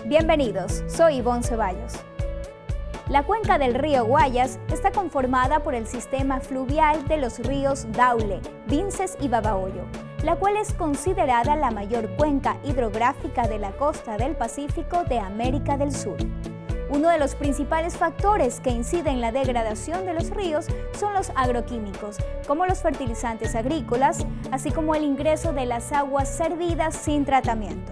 Bienvenidos, soy Ivonne Ceballos. La cuenca del río Guayas está conformada por el sistema fluvial de los ríos Daule, Vinces y Babahoyo, la cual es considerada la mayor cuenca hidrográfica de la costa del Pacífico de América del Sur. Uno de los principales factores que inciden en la degradación de los ríos son los agroquímicos, como los fertilizantes agrícolas, así como el ingreso de las aguas servidas sin tratamiento.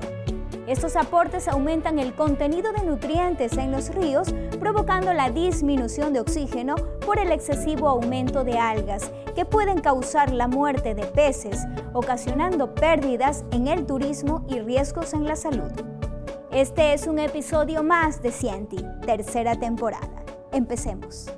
Estos aportes aumentan el contenido de nutrientes en los ríos, provocando la disminución de oxígeno por el excesivo aumento de algas, que pueden causar la muerte de peces, ocasionando pérdidas en el turismo y riesgos en la salud. Este es un episodio más de Cienti, tercera temporada. Empecemos.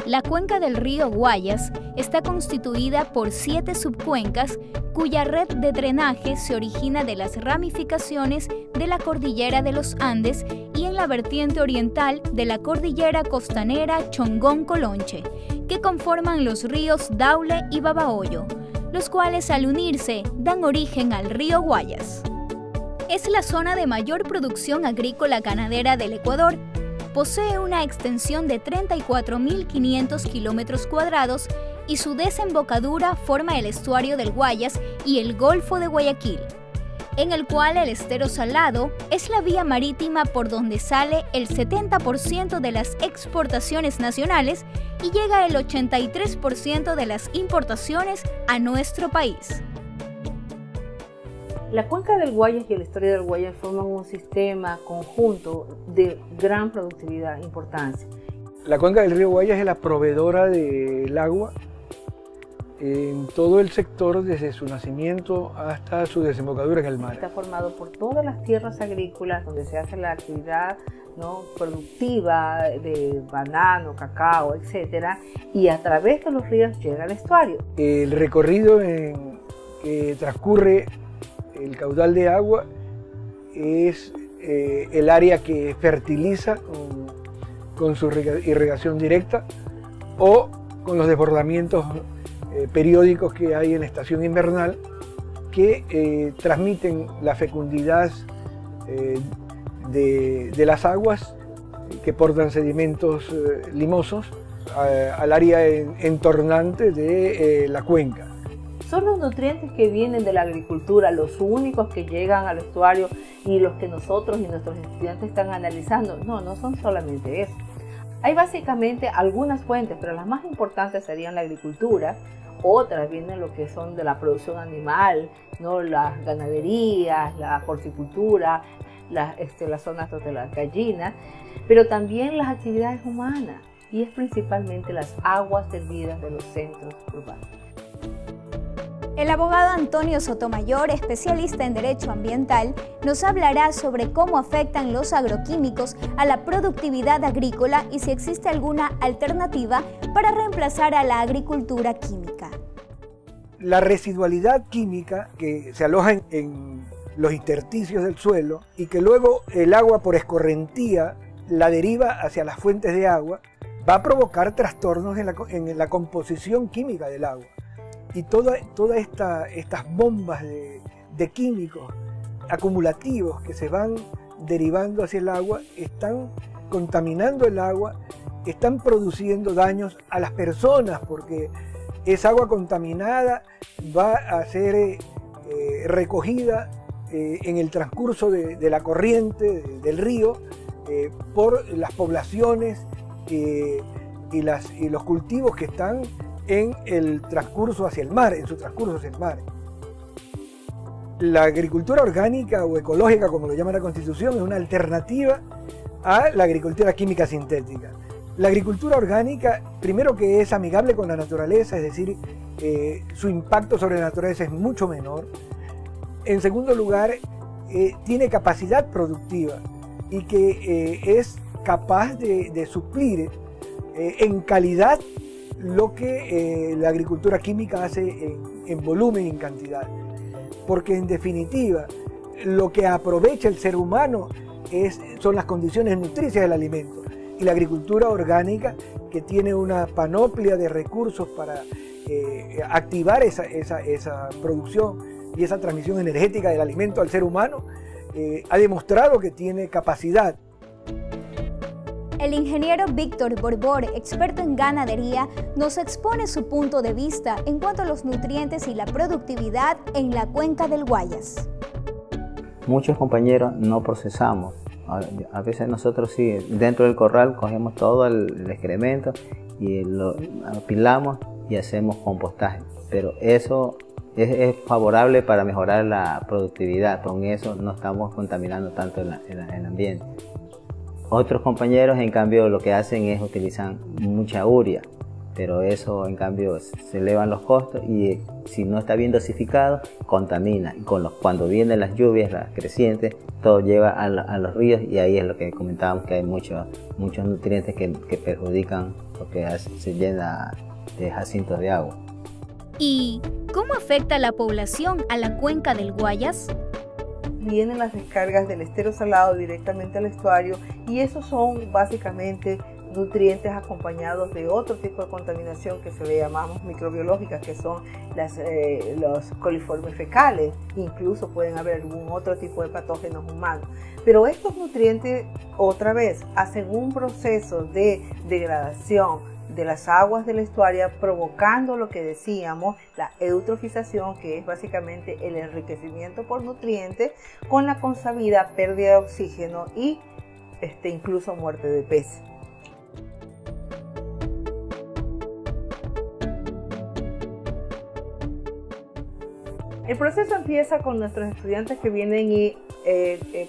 La cuenca del río Guayas está constituida por 7 subcuencas cuya red de drenaje se origina de las ramificaciones de la cordillera de los Andes y en la vertiente oriental de la cordillera costanera Chongón-Colonche, que conforman los ríos Daule y Babahoyo, los cuales al unirse dan origen al río Guayas. Es la zona de mayor producción agrícola ganadera del Ecuador. Posee una extensión de 34.500 kilómetros cuadrados y su desembocadura forma el estuario del Guayas y el Golfo de Guayaquil, en el cual el estero salado es la vía marítima por donde sale el 70% de las exportaciones nacionales y llega el 83% de las importaciones a nuestro país. La cuenca del Guayas y el estuario del Guayas forman un sistema conjunto de gran productividad e importancia. La cuenca del río Guayas es la proveedora del agua en todo el sector desde su nacimiento hasta su desembocadura en el mar. Está formado por todas las tierras agrícolas donde se hace la actividad productiva de banano, cacao, etc. Y a través de los ríos llega al estuario. El recorrido que transcurre el caudal de agua es el área que fertiliza con su irrigación directa o con los desbordamientos periódicos que hay en la estación invernal que transmiten la fecundidad de las aguas que portan sedimentos limosos al área entornante de la cuenca. Son los nutrientes que vienen de la agricultura los únicos que llegan al estuario y los que nosotros y nuestros estudiantes están analizando. No son solamente eso. Hay básicamente algunas fuentes, pero las más importantes serían la agricultura. Otras vienen lo que son de la producción animal, las ganaderías, la porcicultura, las zonas de las gallinas, pero también las actividades humanas y es principalmente las aguas servidas de los centros urbanos. El abogado Antonio Sotomayor, especialista en Derecho Ambiental, nos hablará sobre cómo afectan los agroquímicos a la productividad agrícola y si existe alguna alternativa para reemplazar a la agricultura química. La residualidad química que se aloja en los intersticios del suelo y que luego el agua por escorrentía la deriva hacia las fuentes de agua, va a provocar trastornos en la composición química del agua. Y todas estas bombas de químicos acumulativos que se van derivando hacia el agua están contaminando el agua, están produciendo daños a las personas porque esa agua contaminada va a ser recogida en el transcurso de la corriente del río por las poblaciones y los cultivos que están en el transcurso hacia el mar, en su transcurso hacia el mar. La agricultura orgánica o ecológica, como lo llama la Constitución, es una alternativa a la agricultura química sintética. La agricultura orgánica, primero que es amigable con la naturaleza, es decir, su impacto sobre la naturaleza es mucho menor. En segundo lugar, tiene capacidad productiva y que es capaz de suplir en calidad lo que la agricultura química hace en volumen y en cantidad. Porque en definitiva, lo que aprovecha el ser humano son las condiciones nutricias del alimento. Y la agricultura orgánica, que tiene una panoplia de recursos para activar esa producción y esa transmisión energética del alimento al ser humano, ha demostrado que tiene capacidad. El ingeniero Víctor Borbor, experto en ganadería, nos expone su punto de vista en cuanto a los nutrientes y la productividad en la cuenca del Guayas. Muchos compañeros no procesamos. A veces nosotros sí, dentro del corral cogemos todo el excremento y lo apilamos y hacemos compostaje. Pero eso es favorable para mejorar la productividad. Con eso no estamos contaminando tanto el ambiente. Otros compañeros, en cambio, lo que hacen es utilizar mucha urea, pero eso, en cambio, se elevan los costos y si no está bien dosificado, contamina. Y cuando vienen las lluvias, las crecientes, todo lleva a los ríos y ahí es lo que comentábamos, que hay muchos nutrientes que perjudican porque se llena de jacintos de agua. ¿Y cómo afecta la población a la cuenca del Guayas? Vienen las descargas del estero salado directamente al estuario y esos son básicamente nutrientes acompañados de otro tipo de contaminación que se le llamamos microbiológicas, que son los coliformes fecales. Incluso pueden haber algún otro tipo de patógenos humanos. Pero estos nutrientes, otra vez, hacen un proceso de degradación de las aguas del estuario, provocando lo que decíamos, la eutrofización, que es básicamente el enriquecimiento por nutrientes, con la consabida pérdida de oxígeno y incluso muerte de peces. El proceso empieza con nuestros estudiantes que vienen y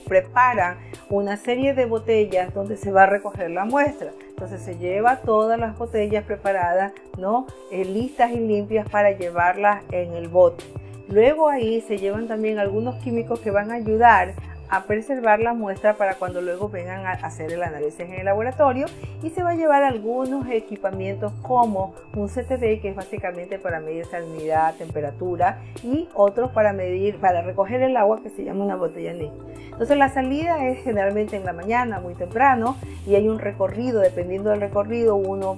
preparan una serie de botellas donde se va a recoger la muestra. Entonces se lleva todas las botellas preparadas, ¿no? Listas y limpias para llevarlas en el bote. Luego ahí se llevan también algunos químicos que van a ayudar a preservar la muestra para cuando luego vengan a hacer el análisis en el laboratorio, y se va a llevar algunos equipamientos como un CTD, que es básicamente para medir salinidad, temperatura, y otros para recoger el agua, que se llama una botella NIC. Entonces la salida es generalmente en la mañana, muy temprano, y hay un recorrido, dependiendo del recorrido, uno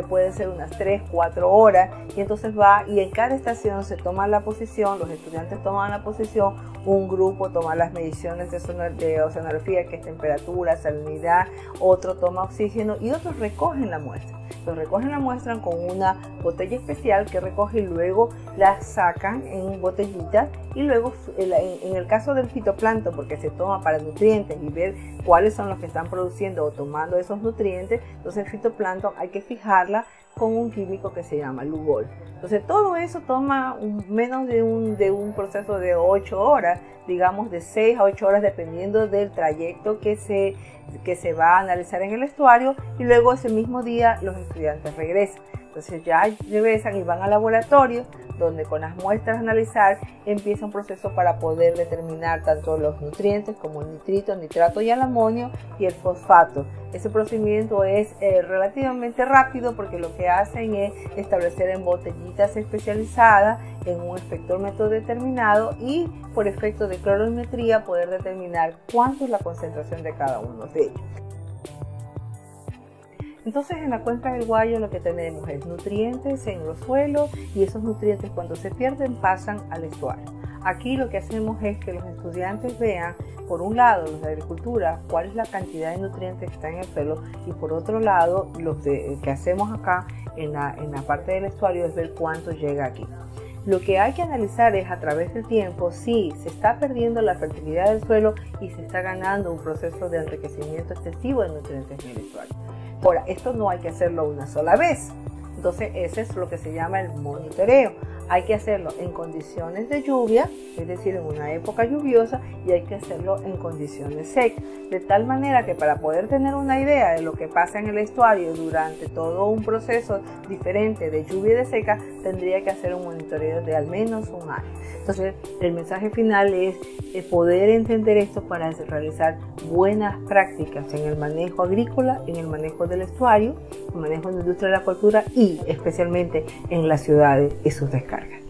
puede ser unas 3-4 horas, y entonces va y en cada estación se toma la posición, los estudiantes toman la posición, un grupo toma las mediciones de oceanografía, que es temperatura, salinidad, otro toma oxígeno y otros recogen la muestra. Los recogen la muestra con una botella especial que recoge y luego la sacan en botellitas, y luego en el caso del fitoplancton, porque se toma para nutrientes y ver cuáles son los que están produciendo o tomando esos nutrientes, entonces el fitoplancton hay que fijarla con un químico que se llama Lugol. Entonces todo eso toma menos de un proceso de 8 horas, digamos de 6 a 8 horas, dependiendo del trayecto que se va a analizar en el estuario, y luego ese mismo día los estudiantes regresan. Entonces ya regresan y van al laboratorio, donde con las muestras a analizar empieza un proceso para poder determinar tanto los nutrientes como el nitrito, el nitrato y el amonio y el fosfato. Ese procedimiento es relativamente rápido, porque lo que hacen es establecer en botellitas especializadas en un espectrómetro determinado, y por efecto de clorometría poder determinar cuánto es la concentración de cada uno de ellos. Entonces en la cuenca del Guayas lo que tenemos es nutrientes en los suelos, y esos nutrientes cuando se pierden pasan al estuario. Aquí lo que hacemos es que los estudiantes vean, por un lado los de agricultura, cuál es la cantidad de nutrientes que están en el suelo, y por otro lado que hacemos acá en la parte del estuario es ver cuánto llega aquí. Lo que hay que analizar es, a través del tiempo, si se está perdiendo la fertilidad del suelo y se está ganando un proceso de enriquecimiento excesivo de nutrientes en el estuario. Ahora, esto no hay que hacerlo una sola vez. Entonces ese es lo que se llama el monitoreo. hay que hacerlo en condiciones de lluvia, es decir, en una época lluviosa, y hay que hacerlo en condiciones secas, de tal manera que para poder tener una idea de lo que pasa en el estuario durante todo un proceso diferente de lluvia y de seca, tendría que hacer un monitoreo de al menos un año. Entonces, el mensaje final es poder entender esto para realizar buenas prácticas en el manejo agrícola, en el manejo del estuario, en el manejo de la industria de la acuicultura y especialmente en las ciudades y sus descargas.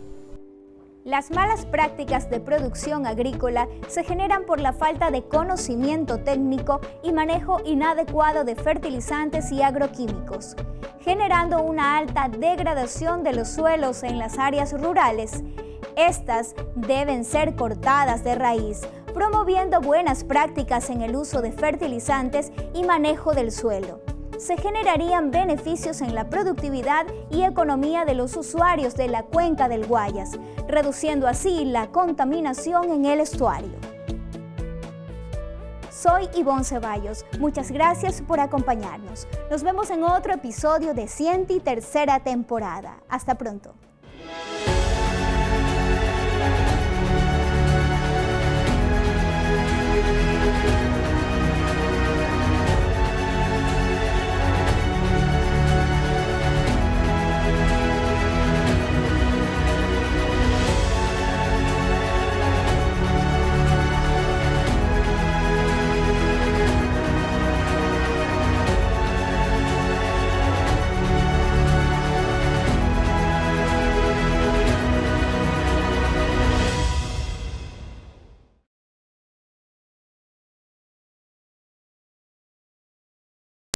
Las malas prácticas de producción agrícola se generan por la falta de conocimiento técnico y manejo inadecuado de fertilizantes y agroquímicos, generando una alta degradación de los suelos en las áreas rurales. Estas deben ser cortadas de raíz, promoviendo buenas prácticas en el uso de fertilizantes y manejo del suelo. Se generarían beneficios en la productividad y economía de los usuarios de la cuenca del Guayas, reduciendo así la contaminación en el estuario. Soy Ivonne Ceballos. Muchas gracias por acompañarnos. Nos vemos en otro episodio de Cienti tercera temporada. Hasta pronto.